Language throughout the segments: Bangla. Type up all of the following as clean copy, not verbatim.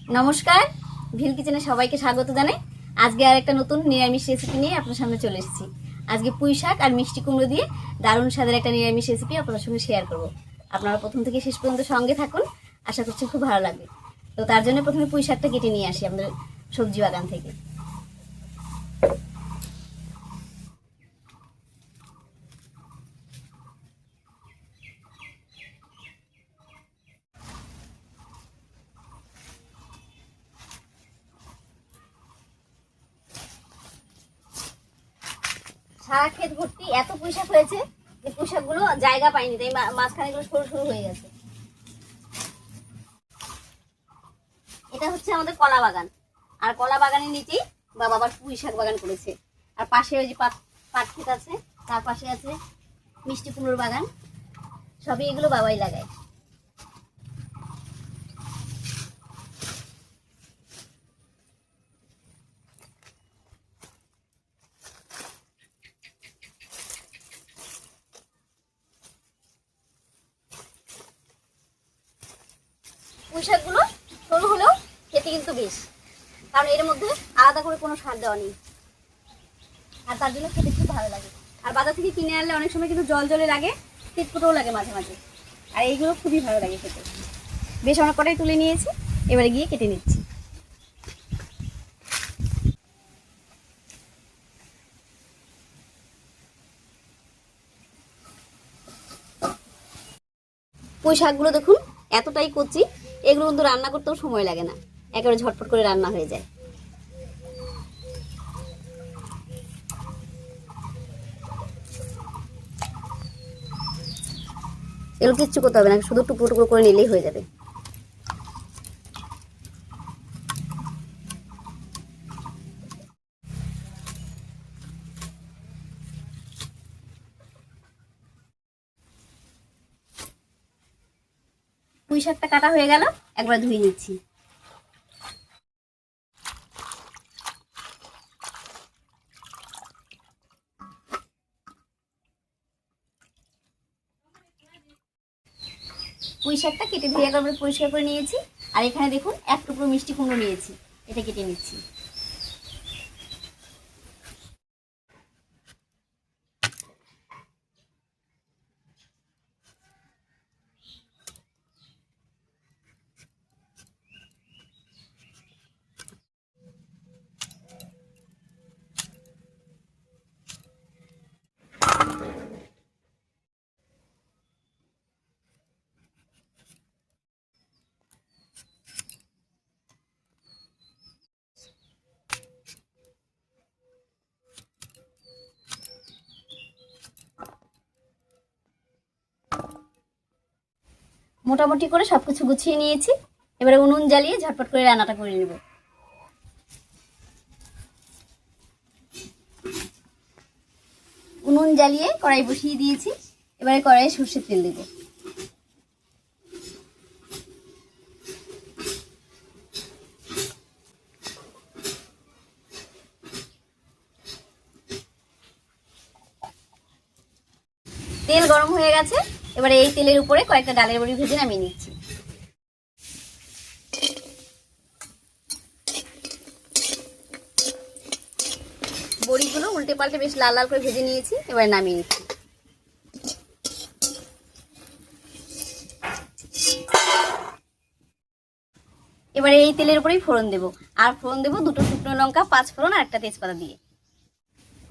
নমস্কার, ভিল কিচেনে সবাইকে স্বাগত জানাই। আজকে আর একটা নতুন নিরামিষ রেসিপি নিয়ে আপনার সামনে চলে এসেছি। আজকে পুঁই শাক আর মিষ্টি কুমড়ো দিয়ে দারুণ স্বাদের একটা নিরামিষ রেসিপি আপনার সঙ্গে শেয়ার করব। আপনারা প্রথম থেকে শেষ পর্যন্ত সঙ্গে থাকুন, আশা করছি খুব ভালো লাগবে। তো তার জন্য প্রথমে পুঁই শাকটা কেটে নিয়ে আসি আমাদের সবজি বাগান থেকে। সারা ক্ষেত ভর্তি এত পুঁই শাক হয়েছে যে পুঁই শাকগুলো জায়গা পায়নি, তাই মাঝখানে গুলো সরু সরু হয়ে গেছে। এটা হচ্ছে আমাদের কলা বাগান, আর কলা বাগানের নিচেই বাবা আবার পুঁই শাক বাগান করেছে। আর পাশে ওই যে পাট ক্ষেত আছে, তার পাশে আছে মিষ্টি কুমড়োর বাগান। সবই এগুলো বাবাই লাগায়। পুঁই শাকগুলো সরু হলেও খেতে কিন্তু বেশ, কারণ এর মধ্যে আলাদা করে কোনো সার দেওয়া নেই, আর তার জন্য খেতে খুব ভালো লাগে। আর বাজার থেকে কিনে আনলে অনেক সময় কিন্তু জল জলে লাগে, তিতকুটোও লাগে মাঝে মাঝে। আর এইগুলো খুবই ভালো লাগে খেতে। বেশ অনেক কটাই তুলে নিয়েছি, এবারে গিয়ে কেটে নিচ্ছি। পুঁই শাকগুলো দেখুন এতটাই কচি, এগুলো কিন্তু রান্না করতেও সময় লাগে না, একেবারে ঝটপট করে রান্না হয়ে যায়। এগুলো কিচ্ছু করতে হবে না, শুধু টুকরো টুকরো করে নিলেই হয়ে যাবে। পুঁই শাকটা কাটা হয়ে গেল, একবার ধুয়ে নিচ্ছি। পুঁই শাকটা কেটে ধুয়ে একবার পরিষ্কার করে নিয়েছি। আর এখানে দেখুন এক টুকরো মিষ্টি কুমড়ো নিয়েছি, এটা কেটে নিচ্ছি। মোটামুটি করে সবকিছু গুছিয়ে নিয়েছি, এবারে উনুন জ্বালিয়ে ঝটপট করে রান্নাটা করে নেব। উনুন জ্বালিয়ে কড়াই বসিয়ে দিয়েছি, এবারে কড়াইয়ে সর্ষের তেল দেব। তেল গরম হয়ে গেছে, এবারে এই তেলের উপরে কয়েকটা ডালের বড়ি ভেজে নামিয়ে নিচ্ছি। বড়িগুলো উল্টে পাল্টে বেশ লাল লাল করে ভেজে নিয়েছি, এবারে নামিয়ে নিচ্ছি। এবারে এই তেলের উপরেই ফোড়ন দেব, আর ফোড়ন দেব দুটো শুকনো লঙ্কা, 5 ফোড়ন আর একটা তেজপাতা দিয়ে।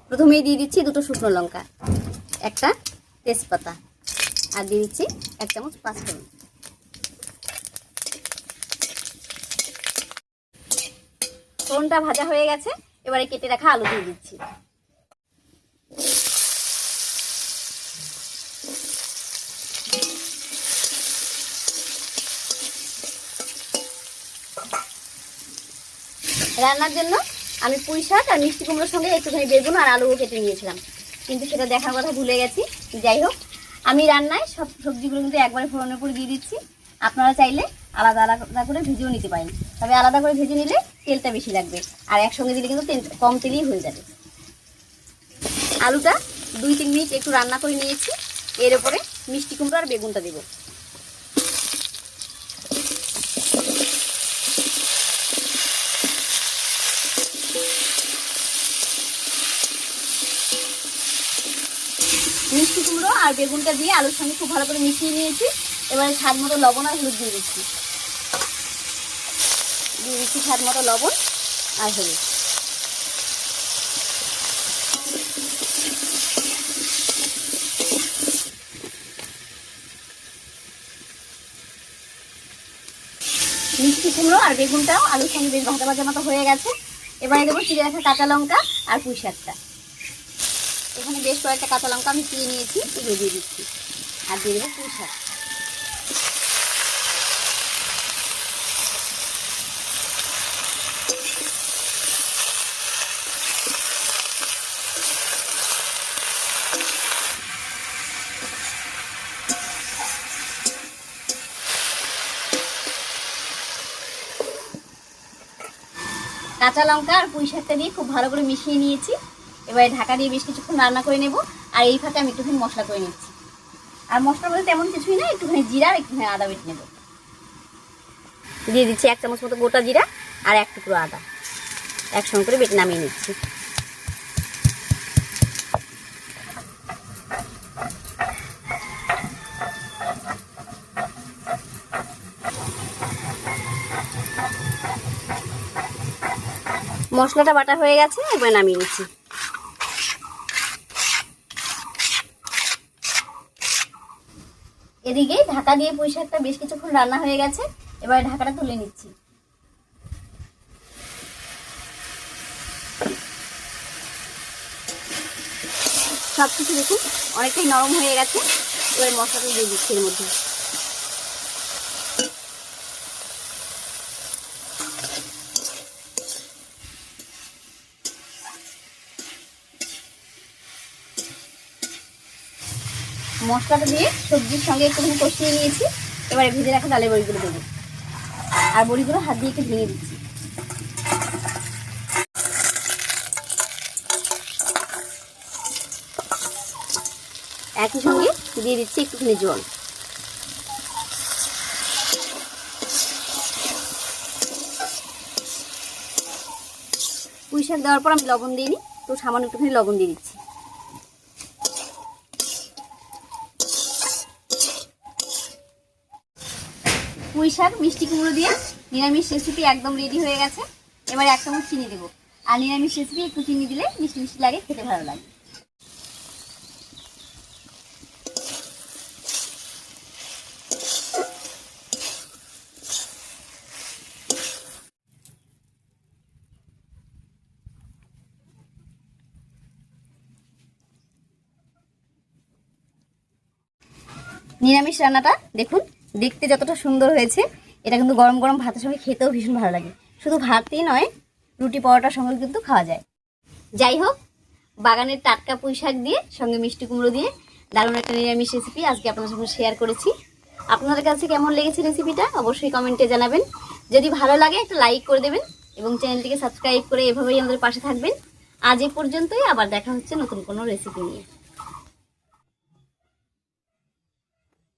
প্রথমেই দিয়ে দিচ্ছি দুটো শুকনো লঙ্কা, একটা তেজপাতা, আর দিয়ে দিচ্ছি 1 চামচ 5 ফোড়ন। ফোড়নটা ভাজা হয়ে গেছে, এবারে কেটে রাখা আলু দিয়ে দিচ্ছি। রান্নার জন্য আমি পুঁই শাক আর মিষ্টি কুমড়োর সঙ্গে একটুখানি বেগুন আর আলুও কেটে নিয়েছিলাম, কিন্তু সেটা দেখার কথা ভুলে গেছি। যাই হোক, আমি রান্নায় সব সবজিগুলো কিন্তু একবারে ফোড়নের উপরে দিয়ে দিচ্ছি। আপনারা চাইলে আলাদা আলাদা করে ভেজেও নিতে পারেন, তবে আলাদা করে ভেজে নিলে তেলটা বেশি লাগবে, আর একসঙ্গে দিলে কিন্তু কম তেলেই হয়ে যাবে। আলুটা 2-3 মিনিট একটু রান্না করে নিয়েছি, এর উপরে মিষ্টি কুমড়ো আর বেগুনটা দেবো। আর বেগুনটা দিয়ে আলুর সঙ্গে খুব ভালো করে মিশিয়ে নিয়েছি। এবারে স্বাদ মতো লবণ আর হলুদ দিয়ে দিচ্ছি। স্বাদ মতো লবণ আর হলুদ। মিষ্টি কুমড়ো আর বেগুনটাও আলুর সঙ্গে বেশ ভাজা ভাজা মতো হয়ে গেছে। এবারে দেবো চিড়ে রাখা কাঁচা লঙ্কা আর পুঁই শাকটা। এখানে বেশ কয়েকটা কাঁচা লঙ্কা আমি চিড়ে নিয়েছি, এগুলো দিয়ে দিচ্ছি। আর দিয়ে দেবো পুঁই শাক। কাঁচা লঙ্কা আর পুঁই শাকটা দিয়ে খুব ভালো করে মিশিয়ে নিয়েছি। এবারে ঢাকা দিয়ে বেশ কিছুক্ষণ রান্না করে নেব। আর এই ফাঁকে আমি একটুখানি মশলা করে নিচ্ছি। আর মশলা বলতে তেমন কিছুই না, একটুখানি জিরা আর একটুখানি আদা বেটে নেব। দিয়ে দিচ্ছি 1 চামচ মতো গোটা জিরা আর 1 টুকরো আদা, একসঙ্গে করে বেটে নামিয়ে নিচ্ছি। মশলাটা বাটা হয়ে গেছে, এবার নামিয়ে নিচ্ছি। এদিকে ঢাকা দিয়ে পুঁই শাকটা বেশ কিছুক্ষণ রান্না হয়ে গেছে। এবার ঢাকাটা তুলে নিচ্ছি। সবকিছু দেখুন অনেকটাই নরম হয়ে গেছে। এবার মশলাটা দিয়ে দিচ্ছি এর মধ্যে। মশলাটা দিয়ে সবজির সঙ্গে একটুখানি কষিয়ে নিয়েছি। এবারে ভেজে রাখা ডালের বড়িগুলো দেবো। আর বড়িগুলো হাত দিয়ে একটু ভেঙে দিচ্ছি। একই সঙ্গে দিয়ে দিচ্ছি একটুখানি জল। পুঁই শাক দেওয়ার পর আমি লবণ দিইনি, তো সামান্য একটুখানি লবণ দিয়ে দিচ্ছি। পুঁই শাক মিষ্টি কুমড়ো দিয়ে নিরামিষ রেসিপি একদম রেডি হয়ে গেছে। এবারে 1 চামচ চিনি দেবো। আর নিরামিষ রেসিপি একটু চিনি দিলে মিষ্টি মিষ্টি লাগে, খেতে ভালো লাগে। নিরামিষ রান্নাটা দেখুন দেখতে যতটা সুন্দর হয়েছে, এটা কিন্তু গরম গরম ভাতের সঙ্গে খেতেও ভীষণ ভালো লাগে। শুধু ভাতই নয়, রুটি পরোটার সঙ্গে কিন্তু খাওয়া যায়। যাই হোক, বাগানের টাটকা পুঁই শাক দিয়ে সঙ্গে মিষ্টি কুমড়ো দিয়ে দারুণ একটা নিরামিষ রেসিপি আজকে আপনার সঙ্গে শেয়ার করেছি। আপনাদের কাছে কেমন লেগেছে রেসিপিটা অবশ্যই কমেন্টে জানাবেন। যদি ভালো লাগে একটা লাইক করে দেবেন এবং চ্যানেলটিকে সাবস্ক্রাইব করে এভাবেই আমাদের পাশে থাকবেন। আজ এ পর্যন্তই, আবার দেখা হচ্ছে নতুন কোনো রেসিপি নিয়ে।